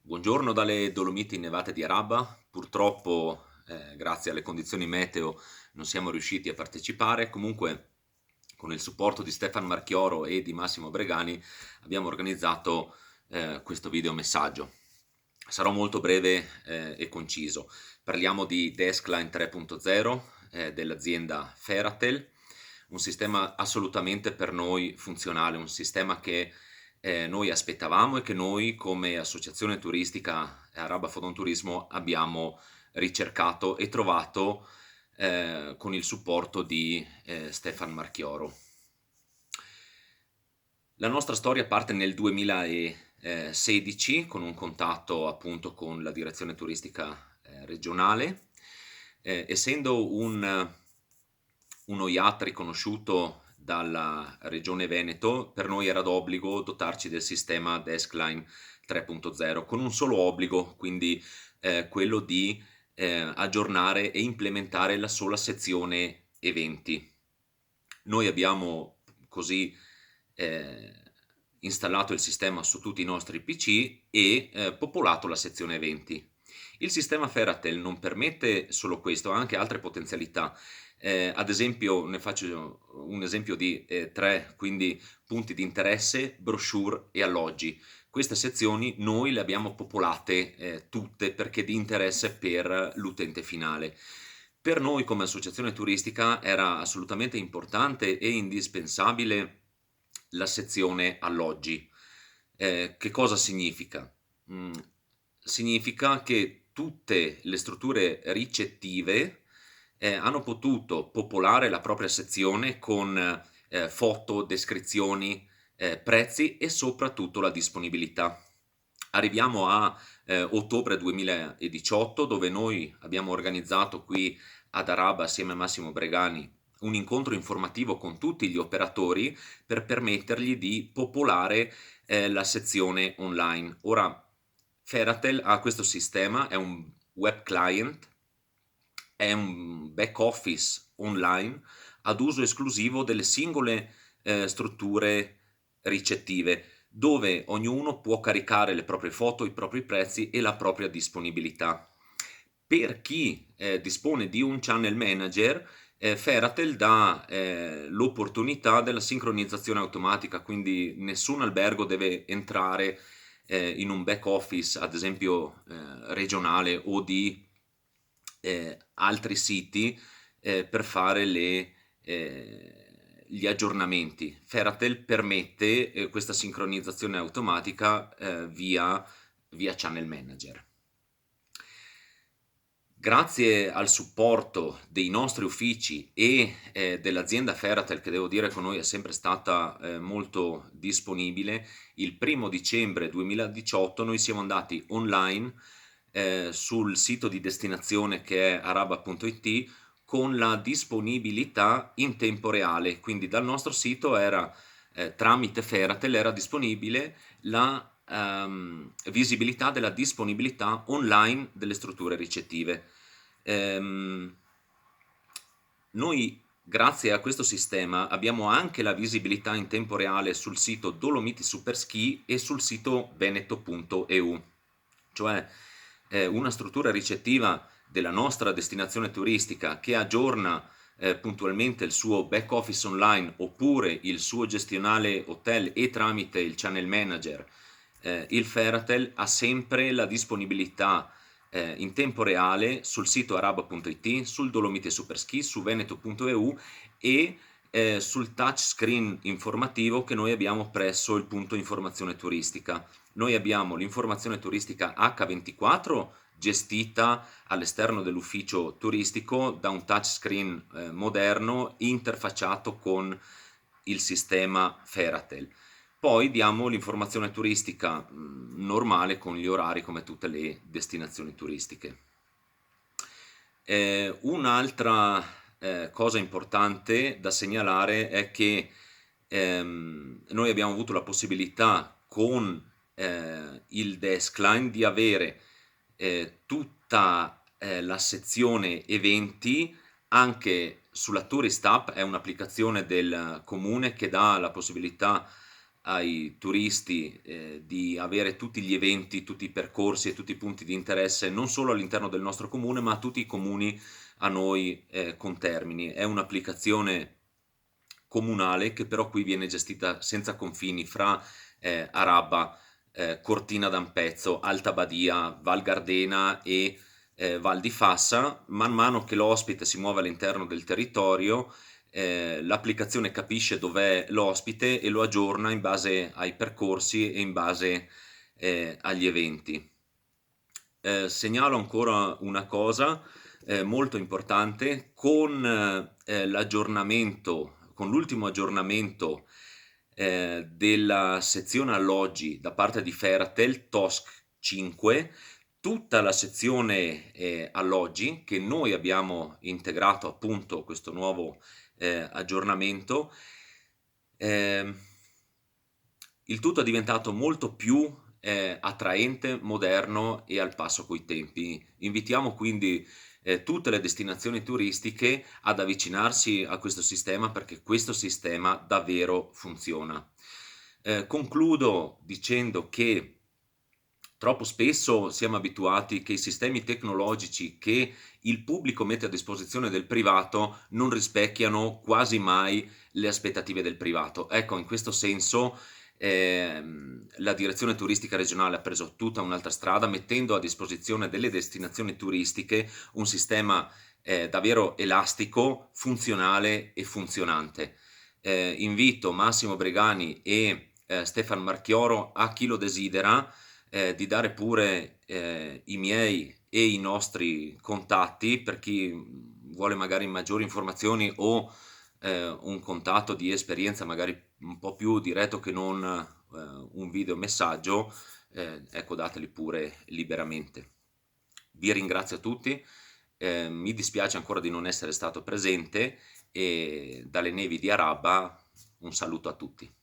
Buongiorno dalle Dolomiti Innevate di Araba. Purtroppo, grazie alle condizioni meteo, non siamo riusciti a partecipare. Comunque, con il supporto di Stefan Marchioro e di Massimo Bregani, abbiamo organizzato questo video messaggio. Sarò molto breve e conciso. Parliamo di Deskline 3.0 dell'azienda Feratel, un sistema assolutamente per noi funzionale, un sistema che noi aspettavamo e che noi come associazione turistica Araba Fodon Turismo abbiamo ricercato e trovato con il supporto di Stefan Marchioro. La nostra storia parte nel 2016 con un contatto appunto con la direzione turistica regionale. Essendo uno IAT riconosciuto dalla regione Veneto, per noi era d'obbligo dotarci del sistema Deskline 3.0 con un solo obbligo, quindi quello di aggiornare e implementare la sola sezione eventi. Noi abbiamo così installato il sistema su tutti i nostri PC e popolato la sezione eventi. Il sistema Feratel non permette solo questo, ha anche altre potenzialità. Ad esempio, ne faccio un esempio di tre, quindi punti di interesse, brochure e alloggi. Queste sezioni noi le abbiamo popolate tutte perché di interesse per l'utente finale. Per noi come associazione turistica era assolutamente importante e indispensabile la sezione alloggi. Che cosa significa? Mm, Significa che tutte le strutture ricettive hanno potuto popolare la propria sezione con foto, descrizioni, prezzi e soprattutto la disponibilità. Arriviamo a ottobre 2018 dove noi abbiamo organizzato qui ad Araba assieme a Massimo Bregani un incontro informativo con tutti gli operatori per permettergli di popolare la sezione online. Ora, Feratel ha questo sistema, è un web client, è un back office online ad uso esclusivo delle singole strutture ricettive, dove ognuno può caricare le proprie foto, i propri prezzi e la propria disponibilità. Per chi dispone di un channel manager, Feratel dà l'opportunità della sincronizzazione automatica, quindi nessun albergo deve entrare in un back office, ad esempio regionale o di altri siti per fare gli aggiornamenti. Feratel permette questa sincronizzazione automatica via Channel Manager. Grazie al supporto dei nostri uffici e dell'azienda Feratel, che devo dire con noi è sempre stata molto disponibile, il 1° dicembre 2018 noi siamo andati online sul sito di destinazione che è araba.it con la disponibilità in tempo reale, quindi dal nostro sito era tramite Feratel era disponibile la visibilità della disponibilità online delle strutture ricettive. Noi, grazie a questo sistema, abbiamo anche la visibilità in tempo reale sul sito Dolomiti Superski e sul sito veneto.eu, cioè una struttura ricettiva della nostra destinazione turistica che aggiorna puntualmente il suo back office online oppure il suo gestionale hotel e tramite il channel manager il Feratel ha sempre la disponibilità in tempo reale sul sito araba.it, sul Dolomiti Superski, su veneto.eu e sul touchscreen informativo che noi abbiamo presso il punto informazione turistica. Noi abbiamo l'informazione turistica H24 gestita all'esterno dell'ufficio turistico da un touchscreen moderno interfacciato con il sistema Feratel. Poi diamo l'informazione turistica normale con gli orari come tutte le destinazioni turistiche. Un'altra cosa importante da segnalare è che noi abbiamo avuto la possibilità con il Deskline di avere tutta la sezione eventi anche sulla Tourist App, è un'applicazione del comune che dà la possibilità ai turisti di avere tutti gli eventi, tutti i percorsi e tutti i punti di interesse, non solo all'interno del nostro comune, ma a tutti i comuni a noi contermini. È un'applicazione comunale che però qui viene gestita senza confini fra Araba, Cortina d'Ampezzo, Alta Badia, Val Gardena e Val di Fassa. Man mano che l'ospite si muove all'interno del territorio, l'applicazione capisce dov'è l'ospite e lo aggiorna in base ai percorsi e in base agli eventi. Segnalo ancora una cosa molto importante: con l'ultimo aggiornamento della sezione alloggi da parte di Ferratel TOSC 5, tutta la sezione alloggi, che noi abbiamo integrato appunto questo nuovo aggiornamento, ehm, il tutto è diventato molto più attraente, moderno e al passo coi tempi. Invitiamo quindi tutte le destinazioni turistiche ad avvicinarsi a questo sistema, perché questo sistema davvero funziona. Concludo dicendo che troppo spesso siamo abituati che i sistemi tecnologici che il pubblico mette a disposizione del privato non rispecchiano quasi mai le aspettative del privato. Ecco, in questo senso la direzione turistica regionale ha preso tutta un'altra strada, mettendo a disposizione delle destinazioni turistiche un sistema davvero elastico, funzionale e funzionante. Invito Massimo Bregani e Stefano Marchioro, a chi lo desidera, di dare pure i miei e i nostri contatti per chi vuole magari maggiori informazioni o un contatto di esperienza magari un po' più diretto che non un video messaggio, ecco, dateli pure liberamente. Vi ringrazio a tutti, mi dispiace ancora di non essere stato presente, e dalle nevi di Araba un saluto a tutti.